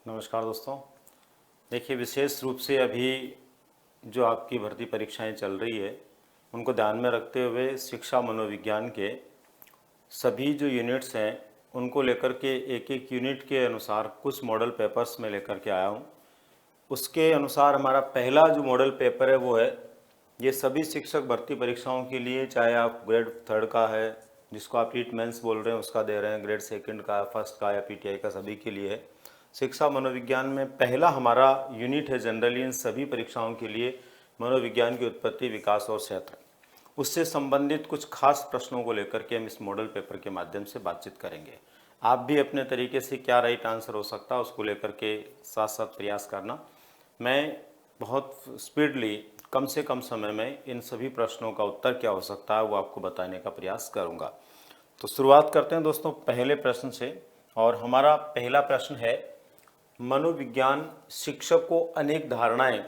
नमस्कार दोस्तों। देखिए, विशेष रूप से अभी जो आपकी भर्ती परीक्षाएं चल रही है उनको ध्यान में रखते हुए शिक्षा मनोविज्ञान के सभी जो यूनिट्स हैं उनको लेकर के एक एक यूनिट के अनुसार कुछ मॉडल पेपर्स में लेकर के आया हूँ। उसके अनुसार हमारा पहला जो मॉडल पेपर है वो है, ये सभी शिक्षक भर्ती परीक्षाओं के लिए, चाहे आप ग्रेड 3 का है जिसको आप रीट मेंस बोल रहे हैं उसका दे रहे हैं, ग्रेड 2 का, फर्स्ट का या पीटीआई का, सभी के लिए है। शिक्षा मनोविज्ञान में पहला हमारा यूनिट है जनरली इन सभी परीक्षाओं के लिए मनोविज्ञान की उत्पत्ति, विकास और क्षेत्र। उससे संबंधित कुछ खास प्रश्नों को लेकर के हम इस मॉडल पेपर के माध्यम से बातचीत करेंगे। आप भी अपने तरीके से क्या राइट आंसर हो सकता है उसको लेकर के साथ साथ प्रयास करना। मैं बहुत स्पीडली, कम से कम समय में इन सभी प्रश्नों का उत्तर क्या हो सकता है वो आपको बताने का प्रयास करूंगा। तो शुरुआत करते हैं दोस्तों पहले प्रश्न से। और हमारा पहला प्रश्न है, मनोविज्ञान शिक्षक को अनेक धारणाएं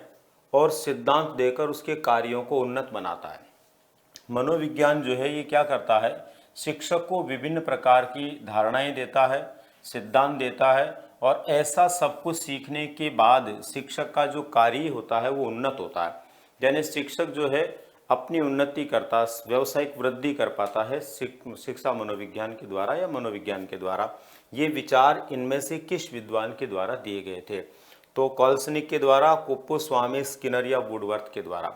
और सिद्धांत देकर उसके कार्यों को उन्नत बनाता है। मनोविज्ञान जो है ये क्या करता है, शिक्षक को विभिन्न प्रकार की धारणाएं देता है, सिद्धांत देता है, और ऐसा सब कुछ सीखने के बाद शिक्षक का जो कार्य होता है वो उन्नत होता है। यानी शिक्षक जो है अपनी उन्नति करता, व्यावसायिक वृद्धि कर पाता है शिक्षा मनोविज्ञान के द्वारा या मनोविज्ञान के द्वारा। ये विचार इनमें से किस विद्वान के द्वारा दिए गए थे? तो कॉल्सनिक के द्वारा, कुप्पू-स्वामी, स्किनर या वुडवर्थ के द्वारा।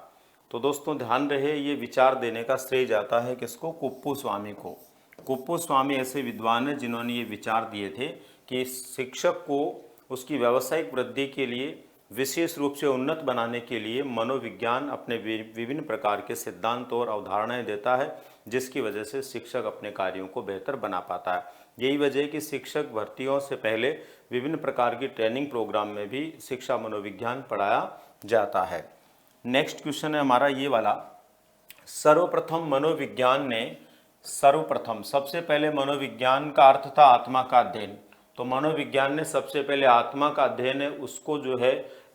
तो दोस्तों ध्यान रहे, ये विचार देने का श्रेय जाता है किसको? कुप्पू-स्वामी को। कुप्पू-स्वामी ऐसे विद्वान हैं जिन्होंने ये विचार दिए थे कि शिक्षक को उसकी व्यावसायिक वृद्धि के लिए, विशेष रूप से उन्नत बनाने के लिए मनोविज्ञान अपने विभिन्न प्रकार के सिद्धांत और अवधारणाएं देता है, जिसकी वजह से शिक्षक अपने कार्यों को बेहतर बना पाता है। यही वजह है कि शिक्षक भर्तियों से पहले विभिन्न प्रकार की ट्रेनिंग प्रोग्राम में भी शिक्षा मनोविज्ञान पढ़ाया जाता है। नेक्स्ट क्वेश्चन है हमारा ये वाला, सर्वप्रथम मनोविज्ञान ने सबसे पहले मनोविज्ञान का अर्थ था आत्मा का अध्ययन। तो मनोविज्ञान ने सबसे पहले आत्मा का अध्ययन है उसको जो है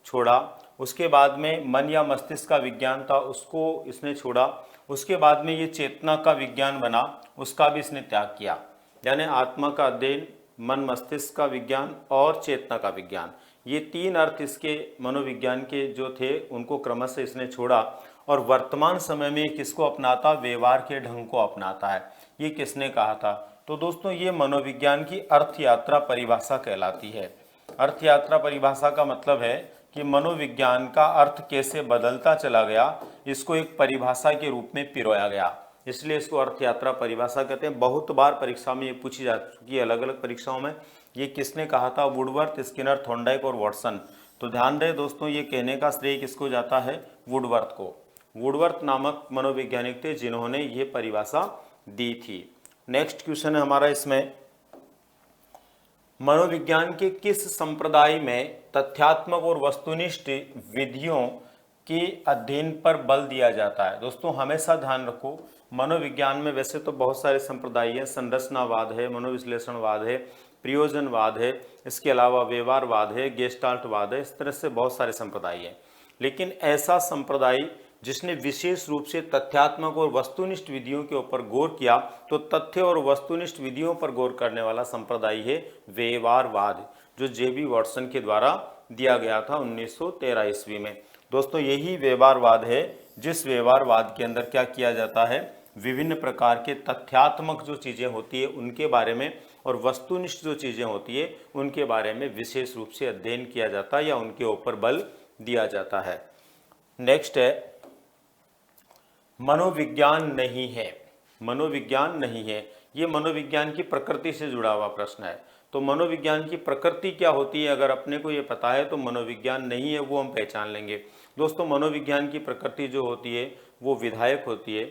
छोड़ा। उसके बाद में मन या मस्तिष्क का विज्ञान था उसको इसने छोड़ा। उसके बाद में ये चेतना का विज्ञान बना, उसका भी इसने त्याग किया। यानी आत्मा का अध्ययन, मन मस्तिष्क का विज्ञान और चेतना का विज्ञान, ये तीन अर्थ इसके मनोविज्ञान के जो थे उनको क्रमशः इसने छोड़ा। और वर्तमान समय में किसको अपनाता? व्यवहार के ढंग को अपनाता है। ये किसने कहा था? तो दोस्तों ये मनोविज्ञान की अर्थ यात्रा परिभाषा कहलाती है। अर्थ यात्रा परिभाषा का मतलब है कि मनोविज्ञान का अर्थ कैसे बदलता चला गया, इसको एक परिभाषा के रूप में पिरोया गया, इसलिए इसको अर्थ यात्रा परिभाषा कहते हैं। बहुत बार परीक्षा में ये पूछी जा चुकी है, अलग अलग परीक्षाओं में। ये किसने कहा था? वुडवर्थ, स्किनर, थॉर्नडाइक और वॉटसन। तो ध्यान रहे दोस्तों, ये कहने का श्रेय किसको जाता है? वुडवर्थ को। वुडवर्थ नामक मनोवैज्ञानिक थे जिन्होंने ये परिभाषा दी थी। नेक्स्ट क्वेश्चन है हमारा इसमें, मनोविज्ञान के किस संप्रदाय में तथ्यात्मक और वस्तुनिष्ठ विधियों के अध्ययन पर बल दिया जाता है? दोस्तों हमेशा ध्यान रखो, मनोविज्ञान में वैसे तो बहुत सारे संप्रदाय हैं, संरचनावाद है, मनोविश्लेषणवाद है, प्रयोजनवाद है, इसके अलावा व्यवहारवाद है, गेस्टाल्टवाद है, इस तरह से बहुत सारे संप्रदाय हैं। लेकिन ऐसा संप्रदाय जिसने विशेष रूप से तथ्यात्मक और वस्तुनिष्ठ विधियों के ऊपर गौर किया, तो तथ्य और वस्तुनिष्ठ विधियों पर गौर करने वाला संप्रदाय है व्यवहारवाद, जो जेबी वॉटसन के द्वारा दिया गया था 1913 ईस्वी में। दोस्तों यही व्यवहारवाद है जिस व्यवहारवाद के अंदर क्या किया जाता है, विभिन्न प्रकार के तथ्यात्मक जो चीज़ें होती है उनके बारे में और वस्तुनिष्ठ जो चीज़ें होती है उनके बारे में विशेष रूप से अध्ययन किया जाता है या उनके ऊपर बल दिया जाता है। नेक्स्ट है, मनोविज्ञान नहीं है। मनोविज्ञान नहीं है, ये मनोविज्ञान की प्रकृति से जुड़ा हुआ प्रश्न है। तो मनोविज्ञान की प्रकृति क्या होती है, अगर अपने को ये पता है तो मनोविज्ञान नहीं है वो हम पहचान लेंगे। दोस्तों मनोविज्ञान की प्रकृति जो होती है वो विधायक होती है।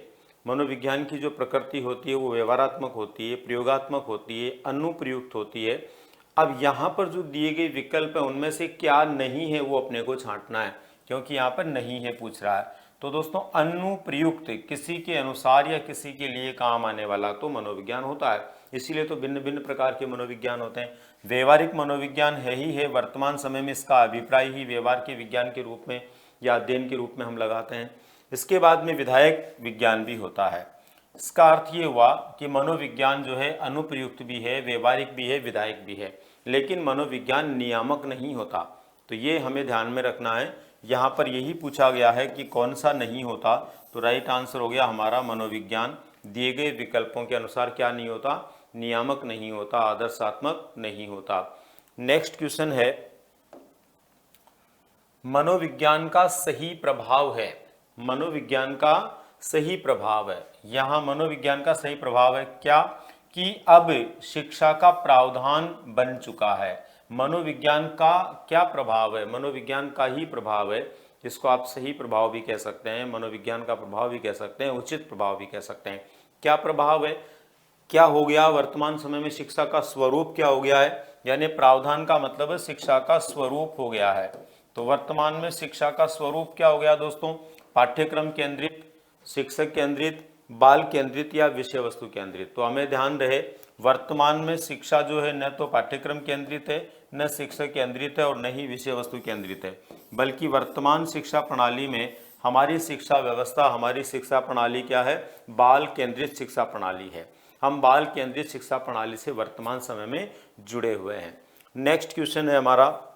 मनोविज्ञान की जो प्रकृति होती है वो व्यवहारात्मक होती है, प्रयोगात्मक होती है, अनुप्रयुक्त होती है। अब यहाँ पर जो दिए गए विकल्प है उनमें से क्या नहीं है वो अपने को छांटना है, क्योंकि यहाँ पर नहीं है पूछ रहा है। तो दोस्तों अनुप्रयुक्त, किसी के अनुसार या किसी के लिए काम आने वाला तो मनोविज्ञान होता है। इसीलिए तो भिन्न भिन्न प्रकार के मनोविज्ञान होते हैं। व्यवहारिक मनोविज्ञान है ही है, वर्तमान समय में इसका अभिप्राय ही व्यवहार के विज्ञान के रूप में या अध्ययन के रूप में हम लगाते हैं। इसके बाद में विधायक विज्ञान भी होता है। इसका अर्थ ये हुआ कि मनोविज्ञान जो है अनुप्रयुक्त भी है, व्यवहारिक भी है, विधायक भी है, लेकिन मनोविज्ञान नियामक नहीं होता। तो ये हमें ध्यान में रखना है। यहाँ पर यही पूछा गया है कि कौन सा नहीं होता, तो राइट आंसर हो गया हमारा मनोविज्ञान। दिए गए विकल्पों के अनुसार क्या नहीं होता, नियामक नहीं होता, आदर्शात्मक नहीं होता। नेक्स्ट क्वेश्चन है, मनोविज्ञान का सही प्रभाव है, मनोविज्ञान का सही प्रभाव है। यहाँ मनोविज्ञान का सही प्रभाव है क्या, कि अब शिक्षा का प्रावधान बन चुका है। मनोविज्ञान का क्या प्रभाव है, मनोविज्ञान का ही प्रभाव है। इसको आप सही प्रभाव भी कह सकते हैं, मनोविज्ञान का प्रभाव भी कह सकते हैं, उचित प्रभाव भी कह सकते हैं। क्या प्रभाव है, क्या हो गया, वर्तमान समय में शिक्षा का स्वरूप क्या हो गया है, यानी प्रावधान का मतलब है शिक्षा का स्वरूप हो गया है। तो वर्तमान में शिक्षा का स्वरूप क्या हो गया दोस्तों, पाठ्यक्रम केंद्रित, शिक्षक केंद्रित, बाल केंद्रित या विषय वस्तु केंद्रित। तो हमें ध्यान रहे, वर्तमान में शिक्षा जो है न तो पाठ्यक्रम केंद्रित है, न शिक्षक केंद्रित है और न ही विषय वस्तु केंद्रित है, बल्कि वर्तमान शिक्षा प्रणाली में हमारी शिक्षा व्यवस्था, हमारी शिक्षा प्रणाली क्या है, बाल केंद्रित शिक्षा प्रणाली है। हम बाल केंद्रित शिक्षा प्रणाली से वर्तमान समय में जुड़े हुए हैं। नेक्स्ट क्वेश्चन है हमारा,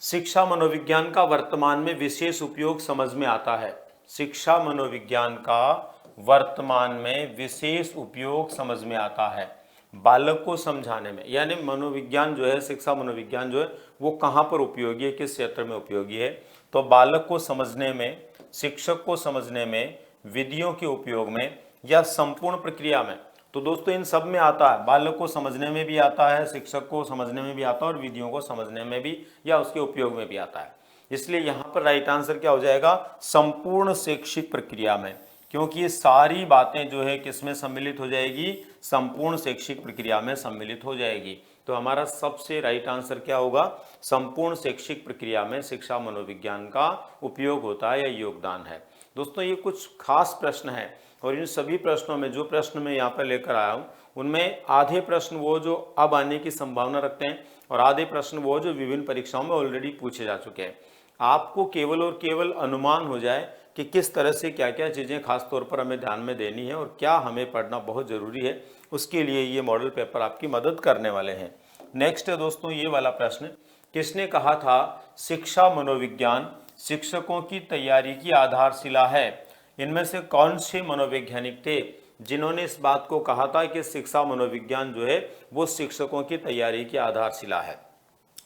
शिक्षा मनोविज्ञान का वर्तमान में विशेष उपयोग समझ में आता है। शिक्षा मनोविज्ञान का वर्तमान में विशेष उपयोग समझ में आता है बालक को समझाने में, यानी मनोविज्ञान जो है, शिक्षा मनोविज्ञान जो है वो कहाँ पर उपयोगी है, किस क्षेत्र में उपयोगी है, तो बालक को समझने में, शिक्षक को समझने में, विधियों के उपयोग में या संपूर्ण प्रक्रिया में। तो दोस्तों इन सब में आता है, बालक को समझने में भी आता है, शिक्षक को समझने में भी आता है और विधियों को समझने में भी या उसके उपयोग में भी आता है। इसलिए यहाँ पर राइट आंसर क्या हो जाएगा, संपूर्ण शैक्षिक प्रक्रिया में, क्योंकि ये सारी बातें जो है किसमें सम्मिलित हो जाएगी, संपूर्ण शैक्षिक प्रक्रिया में सम्मिलित हो जाएगी। तो हमारा सबसे राइट आंसर क्या होगा, संपूर्ण शैक्षिक प्रक्रिया में शिक्षा मनोविज्ञान का उपयोग होता है या योगदान है। दोस्तों ये कुछ खास प्रश्न है और इन सभी प्रश्नों में जो प्रश्न मैं यहाँ पर लेकर आया हूँ उनमें आधे प्रश्न वो जो अब आने की संभावना रखते हैं और आधे प्रश्न वो जो विभिन्न परीक्षाओं में ऑलरेडी पूछे जा चुके हैं। आपको केवल और केवल अनुमान हो जाए कि किस तरह से क्या क्या चीज़ें खास तौर पर हमें ध्यान में देनी है और क्या हमें पढ़ना बहुत ज़रूरी है, उसके लिए ये मॉडल पेपर आपकी मदद करने वाले हैं। नेक्स्ट है दोस्तों ये वाला प्रश्न, किसने कहा था शिक्षा मनोविज्ञान शिक्षकों की तैयारी की आधारशिला है। इनमें से कौन से मनोवैज्ञानिक थे जिन्होंने इस बात को कहा था कि शिक्षा मनोविज्ञान जो है वो शिक्षकों की तैयारी की आधारशिला है।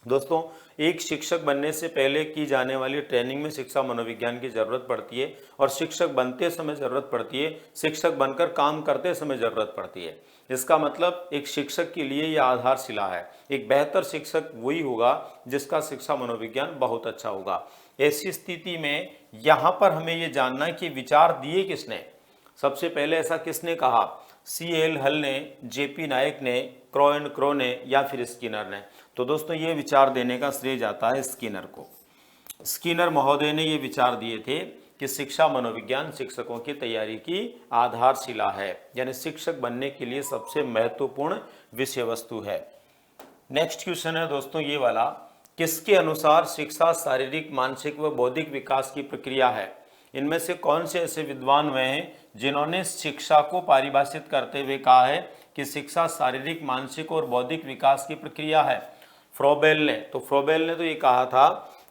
दोस्तों एक शिक्षक बनने से पहले की जाने वाली ट्रेनिंग में शिक्षा मनोविज्ञान की ज़रूरत पड़ती है और शिक्षक बनते समय ज़रूरत पड़ती है, शिक्षक बनकर काम करते समय ज़रूरत पड़ती है। इसका मतलब एक शिक्षक के लिए यह आधारशिला है। एक बेहतर शिक्षक वही होगा जिसका शिक्षा मनोविज्ञान बहुत अच्छा होगा। ऐसी स्थिति में यहाँ पर हमें ये जानना है कि विचार दिए किसने, सबसे पहले ऐसा किसने कहा, C.L. हल ने, J.P. नायक ने, क्रॉ एंड क्रो ने या फिर स्किनर ने। तो दोस्तों ये विचार देने का श्रेय जाता है स्किनर को। स्किनर महोदय ने ये विचार दिए थे कि शिक्षा मनोविज्ञान शिक्षकों की तैयारी की आधारशिला है, यानी शिक्षक बनने के लिए सबसे महत्वपूर्ण विषय वस्तु है। नेक्स्ट क्वेश्चन है दोस्तों ये वाला, किसके अनुसार शिक्षा शारीरिक, मानसिक व बौद्धिक विकास की प्रक्रिया है। इनमें से कौन से ऐसे विद्वान हुए हैं जिन्होंने शिक्षा को परिभाषित करते हुए कहा है कि शिक्षा शारीरिक, मानसिक और बौद्धिक विकास की प्रक्रिया है। फ्रोबेल ने तो ये कहा था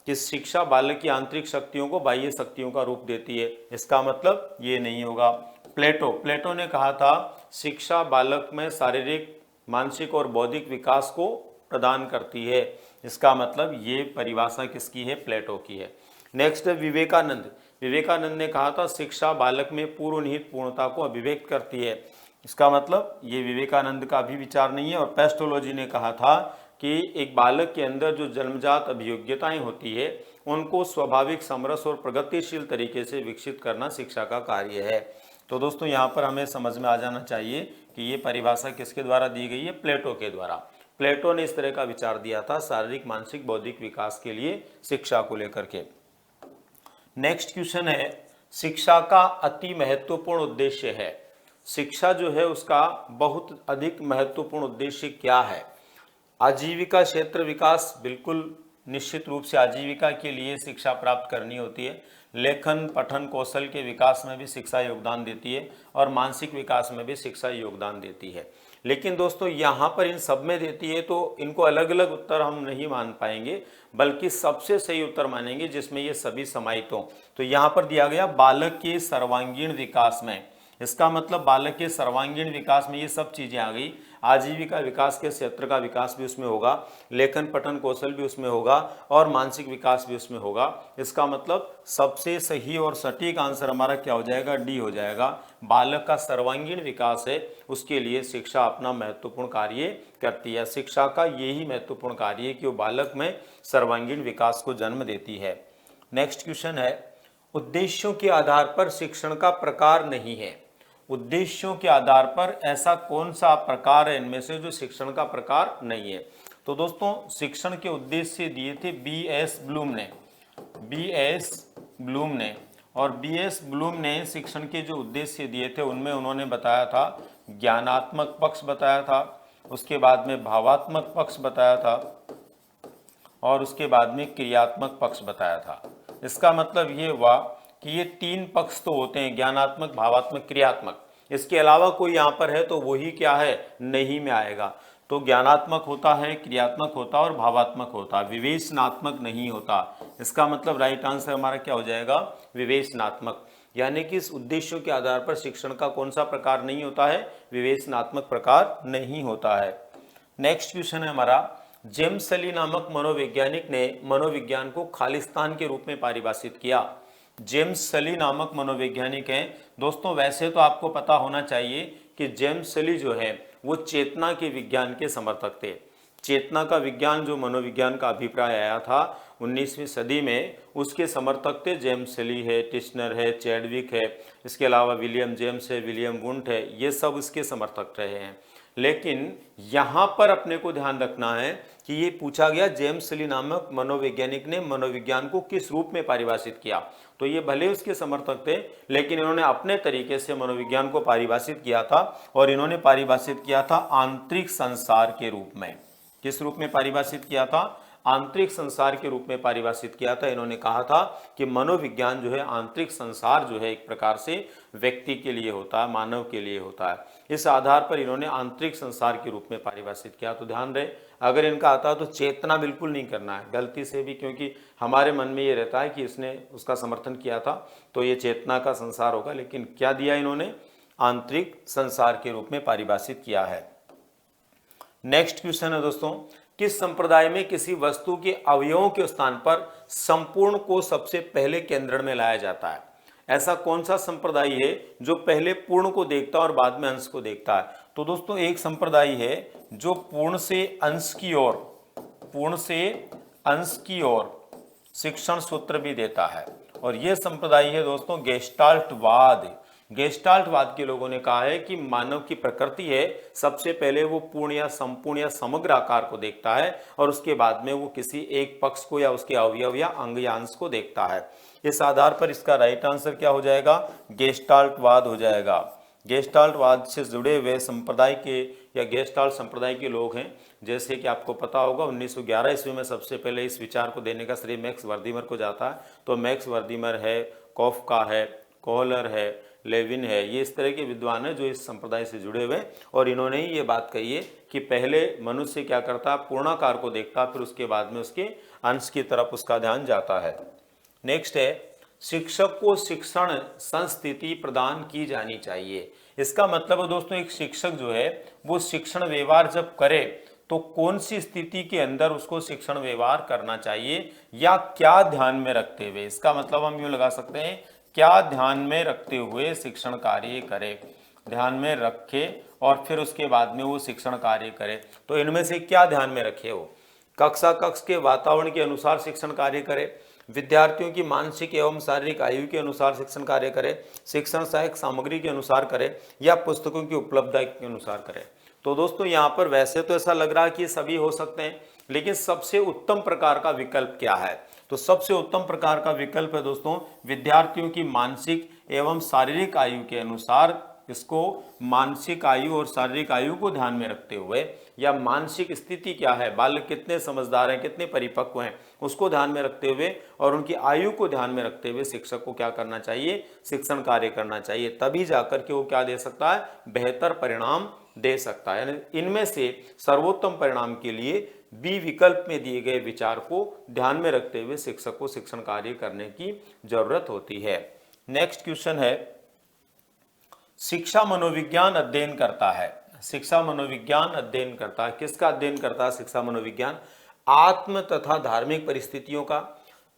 कि शिक्षा बालक की आंतरिक शक्तियों को बाह्य शक्तियों का रूप देती है। इसका मतलब ये नहीं होगा। प्लेटो ने कहा था शिक्षा बालक में शारीरिक, मानसिक और बौद्धिक विकास को प्रदान करती है। इसका मतलब ये परिभाषा किसकी है, प्लेटो की है। नेक्स्ट है विवेकानंद ने कहा था शिक्षा बालक में पूर्व निहित पूर्णता को अभिव्यक्त करती है। इसका मतलब ये विवेकानंद का भी विचार नहीं है। और पेस्टोलॉजी ने कहा था कि एक बालक के अंदर जो जन्मजात अभियोग्यताएं होती है उनको स्वाभाविक, समरस और प्रगतिशील तरीके से विकसित करना शिक्षा का कार्य है। तो दोस्तों यहाँ पर हमें समझ में आ जाना चाहिए कि ये परिभाषा किसके द्वारा दी गई है, प्लेटो के द्वारा। प्लेटो ने इस तरह का विचार दिया था शारीरिक, मानसिक, बौद्धिक विकास के लिए शिक्षा को लेकर के। नेक्स्ट क्वेश्चन है, शिक्षा का अति महत्वपूर्ण उद्देश्य है। शिक्षा जो है उसका बहुत अधिक महत्वपूर्ण उद्देश्य क्या है। आजीविका क्षेत्र विकास, बिल्कुल निश्चित रूप से आजीविका के लिए शिक्षा प्राप्त करनी होती है, लेखन पठन कौशल के विकास में भी शिक्षा योगदान देती है और मानसिक विकास में भी शिक्षा योगदान देती है। लेकिन दोस्तों यहाँ पर इन सब में देती है तो इनको अलग अलग उत्तर हम नहीं मान पाएंगे, बल्कि सबसे सही उत्तर मानेंगे जिसमें ये सभी समाहित हों। तो यहाँ पर दिया गया बालक के सर्वांगीण विकास में, इसका मतलब बालक के सर्वांगीण विकास में ये सब चीजें आ गई। आजीविका विकास के क्षेत्र का विकास भी उसमें होगा, लेखन पठन कौशल भी उसमें होगा और मानसिक विकास भी उसमें होगा। इसका मतलब सबसे सही और सटीक आंसर हमारा क्या हो जाएगा, डी हो जाएगा। बालक का सर्वांगीण विकास है, उसके लिए शिक्षा अपना महत्वपूर्ण कार्य करती है। शिक्षा का यही महत्वपूर्ण कार्य है कि वो बालक में सर्वांगीण विकास को जन्म देती है। नेक्स्ट क्वेश्चन है, उद्देश्यों के आधार पर शिक्षण का प्रकार नहीं है। उद्देश्यों के आधार पर ऐसा कौन सा प्रकार है इनमें से जो शिक्षण का प्रकार नहीं है। तो दोस्तों शिक्षण के उद्देश्य दिए थे बी.एस. ब्लूम ने और बी.एस. ब्लूम ने शिक्षण के जो उद्देश्य दिए थे उनमें उन्होंने बताया था ज्ञानात्मक पक्ष बताया था, उसके बाद में भावात्मक पक्ष बताया था और उसके बाद में क्रियात्मक पक्ष बताया था। इसका मतलब ये हुआ कि ये तीन पक्ष तो होते हैं, ज्ञानात्मक भावात्मक क्रियात्मक, इसके अलावा कोई यहाँ पर है तो वही क्या है, नहीं में आएगा। तो ज्ञानात्मक होता है, क्रियात्मक होता है और भावात्मक होता है, विवेचनात्मक नहीं होता। इसका मतलब राइट आंसर हमारा क्या हो जाएगा, विवेचनात्मक। यानी कि इस उद्देश्यों के आधार पर शिक्षण का कौन सा प्रकार नहीं होता है, विवेचनात्मक प्रकार नहीं होता है। नेक्स्ट क्वेश्चन है हमारा, जेम्स सली नामक मनोवैज्ञानिक ने मनोविज्ञान को खालिस्तान के रूप में परिभाषित किया। जेम्स सली नामक मनोवैज्ञानिक हैं। दोस्तों वैसे तो आपको पता होना चाहिए कि जेम्स सली जो है वो चेतना के विज्ञान के समर्थक थे। चेतना का विज्ञान जो मनोविज्ञान का अभिप्राय आया था 19वीं सदी में, उसके समर्थक थे जेम्स सली है, टिश्नर है, चैडविक है, इसके अलावा विलियम जेम्स है, विलियम वुंट है, ये सब इसके समर्थक रहे हैं। लेकिन यहाँ पर अपने को ध्यान रखना है कि ये पूछा गया जेम्स सली नामक मनोवैज्ञानिक ने मनोविज्ञान को किस रूप में परिभाषित किया। तो ये भले उसके समर्थक थे लेकिन इन्होंने अपने तरीके से मनोविज्ञान को परिभाषित किया था और इन्होंने परिभाषित किया था आंतरिक संसार के रूप में। किस रूप में परिभाषित किया था, आंतरिक संसार के रूप में परिभाषित किया था। इन्होंने कहा था कि मनोविज्ञान जो है आंतरिक संसार जो है एक प्रकार से व्यक्ति के लिए होता है, मानव के लिए होता है। इस आधार पर इन्होंने आंतरिक संसार के रूप में परिभाषित किया। तो ध्यान रहे, अगर इनका आता है तो चेतना बिल्कुल नहीं करना है गलती से भी, क्योंकि हमारे मन में ये रहता है कि इसने उसका समर्थन किया था तो ये चेतना का संसार होगा, लेकिन क्या दिया इन्होंने, आंतरिक संसार के रूप में परिभाषित किया है। नेक्स्ट क्वेश्चन है दोस्तों, किस संप्रदाय में किसी वस्तु के अवयवों के स्थान पर संपूर्ण को सबसे पहले केंद्र में लाया जाता है। ऐसा कौन सा संप्रदाय है जो पहले पूर्ण को देखता है और बाद में अंश को देखता है। तो दोस्तों एक संप्रदाय है जो पूर्ण से अंश की ओर शिक्षण सूत्र भी देता है और यह संप्रदाय है दोस्तों गेस्टाल्टवाद। गेस्टाल्टवाद के लोगों ने कहा है कि मानव की प्रकृति है, सबसे पहले वो पूर्ण या संपूर्ण या समग्र आकार को देखता है और उसके बाद में वो किसी एक पक्ष को या उसके अवयव या अंग या अंश को देखता है। इस आधार पर इसका राइट आंसर क्या हो जाएगा, गेस्टाल्टवाद हो जाएगा। गेस्टाल्टवाद से जुड़े हुए संप्रदाय के या गेस्टाल्ट संप्रदाय के लोग हैं, जैसे कि आपको पता होगा 1911 ईस्वी में सबसे पहले इस विचार को देने का श्रेय मैक्स वर्दीमर को जाता है। तो मैक्स वर्दीमर है, कॉफका है, कोहलर है, लेविन है, ये इस तरह के विद्वान हैं जो इस संप्रदाय से जुड़े हुए, और इन्होंने ही ये बात कही है कि पहले मनुष्य क्या करता है, पूर्णाकार को देखता, फिर उसके बाद में उसके अंश की तरफ उसका ध्यान जाता है। नेक्स्ट है, शिक्षक को शिक्षण संस्थिति प्रदान की जानी चाहिए। इसका मतलब है दोस्तों एक शिक्षक जो है वो शिक्षण व्यवहार जब करे तो कौन सी स्थिति के अंदर उसको शिक्षण व्यवहार करना चाहिए या क्या ध्यान में रखते हुए। इसका मतलब हम यूँ लगा सकते हैं, क्या ध्यान में रखते हुए शिक्षण कार्य करे, ध्यान में रखे और फिर उसके बाद में वो शिक्षण कार्य करे। तो इनमें से क्या ध्यान में रखे वो, कक्ष के वातावरण के अनुसार शिक्षण कार्य करे, विद्यार्थियों की मानसिक एवं शारीरिक आयु के अनुसार शिक्षण कार्य करे, शिक्षण सहायक सामग्री के अनुसार करे या पुस्तकों की उपलब्धता के अनुसार करे। तो दोस्तों यहाँ पर वैसे तो ऐसा लग रहा है कि सभी हो सकते हैं, लेकिन सबसे उत्तम प्रकार का विकल्प क्या है। तो सबसे उत्तम प्रकार का विकल्प है दोस्तों विद्यार्थियों की मानसिक एवं शारीरिक आयु के अनुसार इसको मानसिक आयु और शारीरिक आयु को ध्यान में रखते हुए, या मानसिक स्थिति क्या है, बालक कितने समझदार हैं, कितने परिपक्व हैं, उसको ध्यान में रखते हुए और उनकी आयु को ध्यान में रखते हुए शिक्षक को क्या करना चाहिए, शिक्षण कार्य करना चाहिए। तभी जाकर के वो क्या दे सकता है, बेहतर परिणाम दे सकता है। यानी इनमें से सर्वोत्तम परिणाम के लिए बी विकल्प में दिए गए विचार को ध्यान में रखते हुए शिक्षक को शिक्षण कार्य करने की जरूरत होती है। नेक्स्ट क्वेश्चन है, शिक्षा मनोविज्ञान अध्ययन करता है। शिक्षा मनोविज्ञान अध्ययन करता है, किसका अध्ययन करता है शिक्षा मनोविज्ञान? आत्म तथा धार्मिक परिस्थितियों का,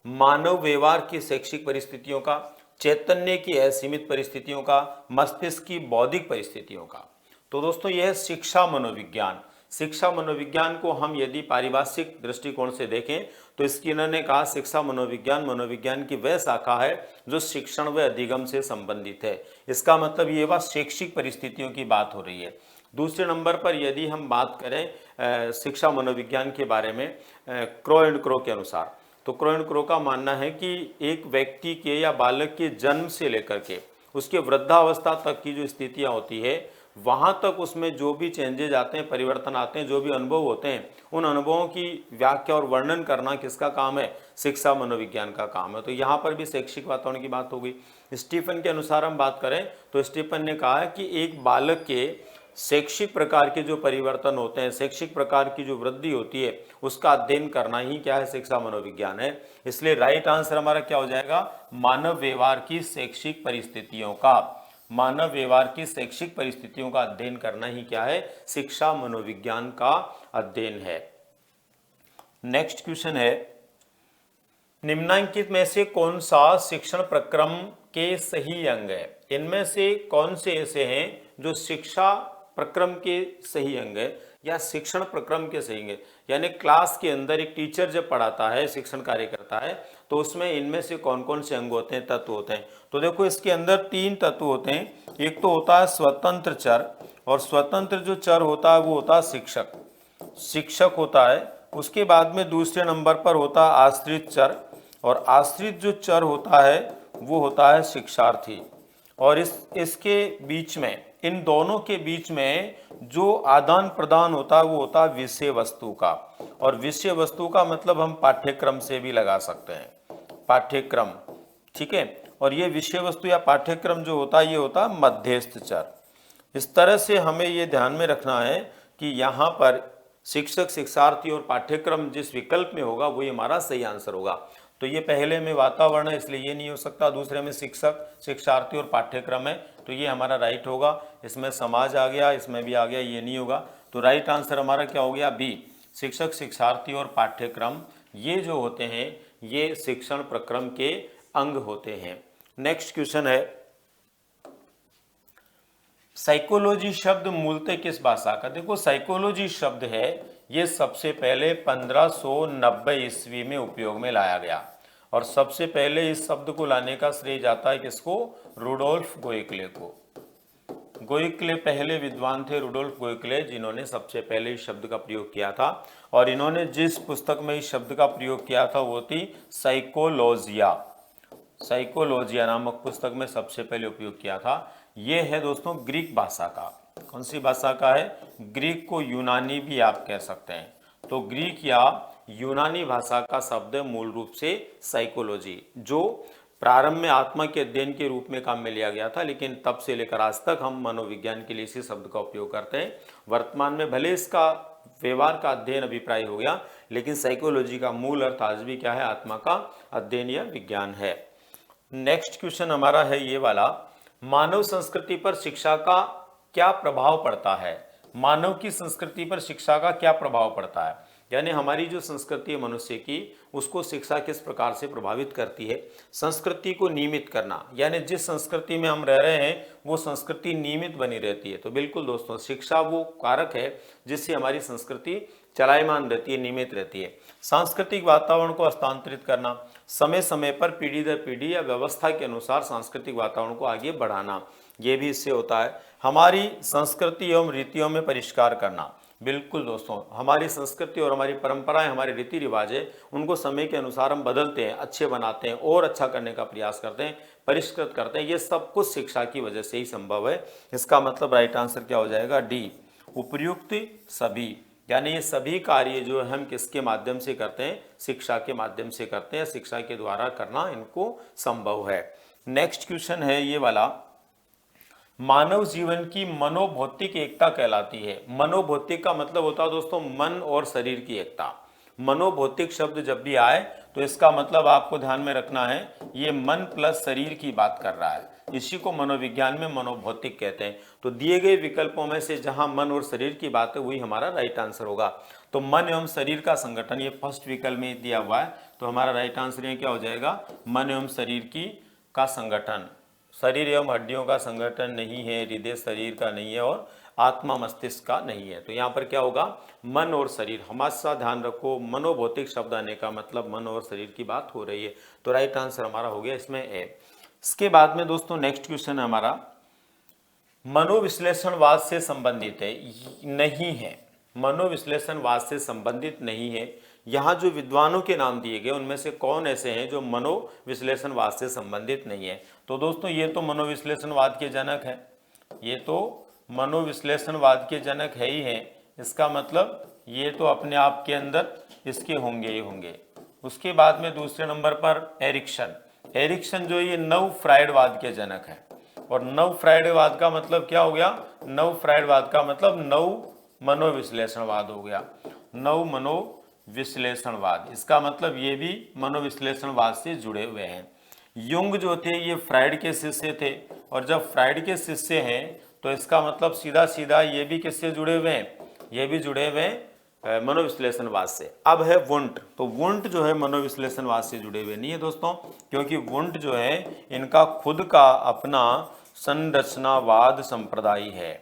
मानव व्यवहार की शैक्षिक परिस्थितियों का, चैतन्य की असीमित परिस्थितियों का, मस्तिष्क की बौद्धिक परिस्थितियों का। तो दोस्तों यह है शिक्षा मनोविज्ञान। शिक्षा मनोविज्ञान को हम यदि पारिभाषिक दृष्टिकोण से देखें तो स्किनर ने कहा शिक्षा मनोविज्ञान मनोविज्ञान की वह शाखा है जो शिक्षण व अधिगम से संबंधित है। इसका मतलब ये बात शैक्षिक परिस्थितियों की बात हो रही है। दूसरे नंबर पर यदि हम बात करें शिक्षा मनोविज्ञान के बारे में क्रो एंड क्रो के अनुसार, तो क्रो एंड क्रो का मानना है कि एक व्यक्ति के या बालक के जन्म से लेकर के उसके वृद्धावस्था तक की जो स्थितियां होती है, वहाँ तक उसमें जो भी चेंजेज आते हैं, परिवर्तन आते हैं, जो भी अनुभव होते हैं, उन अनुभवों की व्याख्या और वर्णन करना किसका काम है? शिक्षा मनोविज्ञान का काम है। तो यहाँ पर भी शैक्षिक वातावरण की बात हो गई। स्टीफन के अनुसार हम बात करें तो स्टीफन ने कहा है कि एक बालक के शैक्षिक प्रकार के जो परिवर्तन होते हैं, शैक्षिक प्रकार की जो वृद्धि होती है, उसका अध्ययन करना ही क्या है? शिक्षा मनोविज्ञान है। इसलिए राइट आंसर हमारा क्या हो जाएगा? मानव व्यवहार की शैक्षिक परिस्थितियों का, मानव व्यवहार की शैक्षिक परिस्थितियों का अध्ययन करना ही क्या है? शिक्षा मनोविज्ञान का अध्ययन है। नेक्स्ट क्वेश्चन है, निम्नलिखित में से कौन सा शिक्षण प्रक्रम के सही अंग है? इनमें से कौन से ऐसे हैं जो शिक्षा प्रक्रम के सही अंग है या शिक्षण प्रक्रम के सही अंग है? यानी क्लास के अंदर एक टीचर जब पढ़ाता है, शिक्षण कार्य करता है, तो उसमें इनमें से कौन कौन से अंग होते हैं, तत्व होते हैं? तो देखो इसके अंदर 3 तत्व होते हैं। एक तो होता है स्वतंत्र चर, और स्वतंत्र जो चर होता है वो होता है शिक्षक, शिक्षक होता है। उसके बाद में दूसरे नंबर पर होता है आश्रित चर, और आश्रित जो चर होता है वो होता है शिक्षार्थी। और इसके बीच में, इन दोनों के बीच में जो आदान प्रदान होता है वो होता है विषय वस्तु का। और विषय वस्तु का मतलब हम पाठ्यक्रम से भी लगा सकते हैं, पाठ्यक्रम, ठीक है। और ये विषय वस्तु या पाठ्यक्रम जो होता है ये होता है मध्यस्थ चर। इस तरह से हमें ये ध्यान में रखना है कि यहाँ पर शिक्षक, शिक्षार्थी और पाठ्यक्रम जिस विकल्प में होगा वही हमारा सही आंसर होगा। तो ये पहले में वातावरण है इसलिए ये नहीं हो सकता, दूसरे में शिक्षक, शिक्षार्थी और पाठ्यक्रम है तो ये हमारा राइट होगा। इसमें समाज आ गया, इसमें भी आ गया, ये नहीं होगा। तो राइट आंसर हमारा क्या हो गया? बी, शिक्षक, शिक्षार्थी और पाठ्यक्रम ये जो होते हैं ये शिक्षण प्रक्रम के अंग होते हैं। नेक्स्ट क्वेश्चन है, साइकोलॉजी शब्द मूलतः किस भाषा का? देखो साइकोलॉजी शब्द है ये सबसे पहले 1590 ईस्वी में उपयोग में लाया गया, और सबसे पहले इस शब्द को लाने का श्रेय जाता है किसको? रुडोल्फ गोइकले को। गोइकले पहले विद्वान थे, रुडोल्फ गोइकले, जिन्होंने सबसे पहले इस शब्द का प्रयोग किया था। और इन्होंने जिस पुस्तक में इस शब्द का प्रयोग किया था वो थी साइकोलॉजिया, साइकोलॉजिया नामक पुस्तक में सबसे पहले उपयोग किया था। ये है दोस्तों ग्रीक भाषा का। कौन सी भाषा का है? ग्रीक को यूनानी भी आप कह सकते हैं। तो ग्रीक या यूनानी भाषा का शब्द मूल रूप से साइकोलॉजी, जो प्रारंभ में आत्मा के अध्ययन के रूप में काम में लिया गया था, लेकिन तब से लेकर आज तक हम मनोविज्ञान के लिए इसी शब्द का उपयोग करते हैं। वर्तमान में भले इसका व्यवहार का अध्ययन अभिप्राय हो गया, लेकिन साइकोलॉजी का मूल अर्थ आज भी क्या है? आत्मा का अध्ययन या विज्ञान है। नेक्स्ट क्वेश्चन हमारा है ये वाला, मानव संस्कृति पर शिक्षा का क्या प्रभाव पड़ता है? मानव की संस्कृति पर शिक्षा का क्या प्रभाव पड़ता है? यानी हमारी जो संस्कृति है मनुष्य की, उसको शिक्षा किस प्रकार से प्रभावित करती है? संस्कृति को नियमित करना, यानी जिस संस्कृति में हम रह रहे हैं वो संस्कृति नियमित बनी रहती है। तो बिल्कुल दोस्तों, शिक्षा वो कारक है जिससे हमारी संस्कृति चलायमान रहती है, नियमित रहती है। सांस्कृतिक वातावरण को हस्तांतरित करना, समय समय पर पीढ़ी दर पीढ़ी या व्यवस्था के अनुसार सांस्कृतिक वातावरण को आगे बढ़ाना, ये भी इससे होता है। हमारी संस्कृति एवं रीतियों में परिष्कार करना, बिल्कुल दोस्तों, हमारी संस्कृति और हमारी परंपराएं, हमारे रीति रिवाज है, उनको समय के अनुसार हम बदलते हैं, अच्छे बनाते हैं और अच्छा करने का प्रयास करते हैं, परिष्कृत करते हैं। ये सब कुछ शिक्षा की वजह से ही संभव है। इसका मतलब राइट आंसर क्या हो जाएगा? डी, उपर्युक्त सभी। यानी ये सभी कार्य जो हम किसके माध्यम से करते हैं? शिक्षा के माध्यम से करते हैं, शिक्षा के द्वारा करना इनको संभव है। नेक्स्ट क्वेश्चन है ये वाला, मानव जीवन की मनोभौतिक एकता कहलाती है। मनोभौतिक का मतलब होता है दोस्तों मन और शरीर की एकता। मनोभौतिक शब्द जब भी आए तो इसका मतलब आपको ध्यान में रखना है, ये मन प्लस शरीर की बात कर रहा है। इसी को मनोविज्ञान में मनोभौतिक कहते हैं। तो दिए गए विकल्पों में से जहां मन और शरीर की बात है वही हमारा राइट आंसर होगा। तो मन एवं शरीर का संगठन, ये फर्स्ट विकल्प में दिया हुआ है, तो हमारा राइट आंसर ये क्या हो जाएगा? मन एवं शरीर की का संगठन। शरीर एवं हड्डियों का संगठन नहीं है, हृदय शरीर का नहीं है और आत्मा मस्तिष्क का नहीं है। तो यहाँ पर क्या होगा? मन और शरीर। हमेशा ध्यान रखो, मनोभौतिक शब्द आने का मतलब मन और शरीर की बात हो रही है। तो राइट आंसर हमारा हो गया इसमें ए। इसके बाद में दोस्तों नेक्स्ट क्वेश्चन है हमारा, मनोविश्लेषणवाद से संबंधित है, नहीं है। मनोविश्लेषणवाद से संबंधित नहीं है। यहाँ जो विद्वानों के नाम दिए गए उनमें से कौन ऐसे हैं जो मनोविश्लेषणवाद से संबंधित नहीं है? तो दोस्तों ये तो मनोविश्लेषणवाद के जनक है, ये तो मनोविश्लेषणवाद के जनक है ही है। इसका मतलब ये तो अपने आप के अंदर इसके होंगे ही होंगे। उसके बाद में दूसरे नंबर पर एरिक्सन। एरिक्सन जो ये नव फ्रायडवाद के जनक है। और नव फ्रायडवाद का मतलब क्या हो गया? नव फ्रायडवाद का मतलब नव मनोविश्लेषणवाद हो गया। नव मनोविश्लेषणवाद, इसका मतलब ये भी मनोविश्लेषणवाद से जुड़े हुए हैं। युंग जो थे ये फ्रायड के शिष्य थे, और जब फ्रायड के शिष्य हैं तो इसका मतलब सीधा सीधा ये भी किससे जुड़े हुए हैं? ये भी जुड़े हुए हैं मनोविश्लेषणवाद से। अब है वुंट। तो वुंट जो है मनोविश्लेषणवाद से जुड़े हुए नहीं है दोस्तों, क्योंकि वुंट जो है इनका खुद का अपना संरचनावाद संप्रदाय है।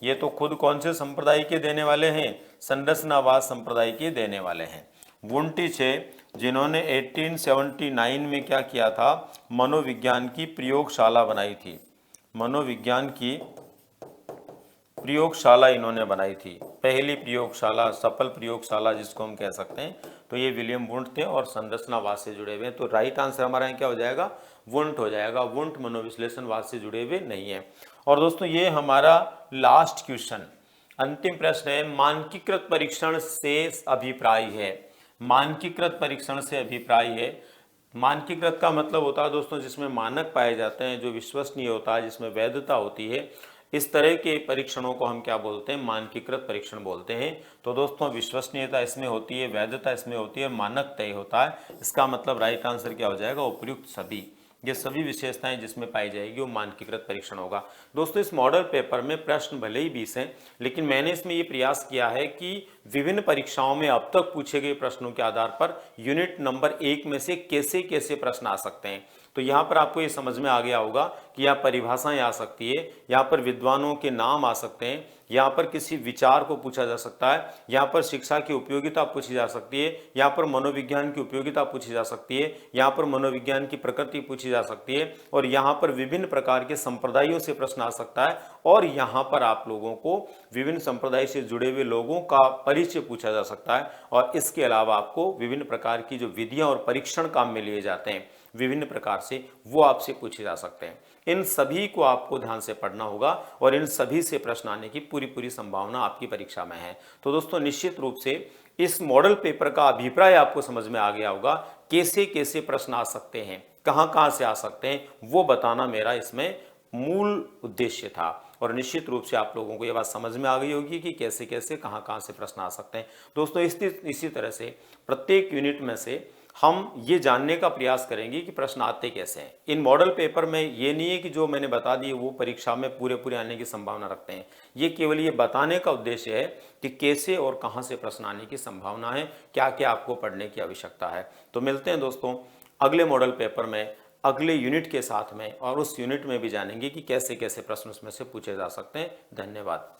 ये तो खुद कौन से संप्रदाय के देने वाले हैं? संरचनावाद संप्रदाय के देने वाले हैं। वुंटिच है जिन्होंने 1879 में क्या किया था? मनोविज्ञान की प्रयोगशाला बनाई थी। मनोविज्ञान की प्रयोगशाला इन्होंने बनाई थी, पहली प्रयोगशाला, सफल प्रयोगशाला जिसको हम कह सकते हैं। तो ये विलियम वुंट थे और संरचनावाद से जुड़े हुए हैं। तो राइट आंसर हमारा यहाँ क्या हो जाएगा? वुंट हो जाएगा। वुंट मनोविश्लेषणवाद से जुड़े हुए नहीं है। और दोस्तों ये हमारा लास्ट क्वेश्चन, अंतिम प्रश्न है, मानकीकृत परीक्षण से अभिप्राय है। मानकीकृत परीक्षण से अभिप्राय है। मानकीकृत का मतलब होता है दोस्तों जिसमें मानक पाए जाते हैं, जो विश्वसनीय होता है, जिसमें वैधता होती है। इस तरह के परीक्षणों को हम क्या बोलते हैं? मानकीकृत परीक्षण बोलते हैं। तो दोस्तों विश्वसनीयता इसमें होती है, वैधता इसमें होती है, मानक तय होता है। इसका मतलब राइट आंसर क्या हो जाएगा? उपयुक्त सभी। ये सभी विशेषताएं जिसमें पाई जाएगी वो मानकीकृत परीक्षण होगा। दोस्तों इस मॉडल पेपर में प्रश्न भले ही 20 हैं, लेकिन मैंने इसमें ये प्रयास किया है कि विभिन्न परीक्षाओं में अब तक पूछे गए प्रश्नों के आधार पर यूनिट नंबर 1 में से कैसे कैसे प्रश्न आ सकते हैं। तो यहाँ पर आपको ये समझ में आ गया होगा कि यहाँ परिभाषाएं आ सकती है, यहाँ पर विद्वानों के नाम आ सकते हैं, यहाँ पर किसी विचार को पूछा जा सकता है, यहाँ पर शिक्षा की उपयोगिता पूछी जा सकती है, यहाँ पर मनोविज्ञान की उपयोगिता पूछी जा सकती है, यहाँ पर मनोविज्ञान की प्रकृति पूछी जा सकती है, और यहाँ पर विभिन्न प्रकार के संप्रदायों से प्रश्न आ सकता है, और यहाँ पर आप लोगों को विभिन्न संप्रदाय से जुड़े हुए लोगों का परिचय पूछा जा सकता है। और इसके अलावा आपको विभिन्न प्रकार की जो विधियां और परीक्षण काम में लिए जाते हैं विभिन्न प्रकार से, वो आपसे पूछे जा सकते हैं। इन सभी को आपको ध्यान से पढ़ना होगा और इन सभी से प्रश्न आने की पूरी संभावना आपकी परीक्षा में है। तो दोस्तों निश्चित रूप से इस मॉडल पेपर का अभिप्राय आपको समझ में आ गया होगा, कैसे कैसे प्रश्न आ सकते हैं, कहाँ से आ सकते हैं, वो बताना मेरा इसमें मूल उद्देश्य था। और निश्चित रूप से आप लोगों को ये बात समझ में आ गई होगी कि कैसे कैसे कहाँ से प्रश्न आ सकते हैं। दोस्तों इसी तरह से प्रत्येक यूनिट में से हम ये जानने का प्रयास करेंगे कि प्रश्न आते कैसे हैं। इन मॉडल पेपर में ये नहीं है कि जो मैंने बता दिए वो परीक्षा में पूरे आने की संभावना रखते हैं। ये केवल ये बताने का उद्देश्य है कि कैसे और कहाँ से प्रश्न आने की संभावना है, क्या क्या आपको पढ़ने की आवश्यकता है। तो मिलते हैं दोस्तों अगले मॉडल पेपर में अगले यूनिट के साथ में, और उस यूनिट में भी जानेंगे कि कैसे कैसे प्रश्न उसमें से पूछे जा सकते हैं। धन्यवाद।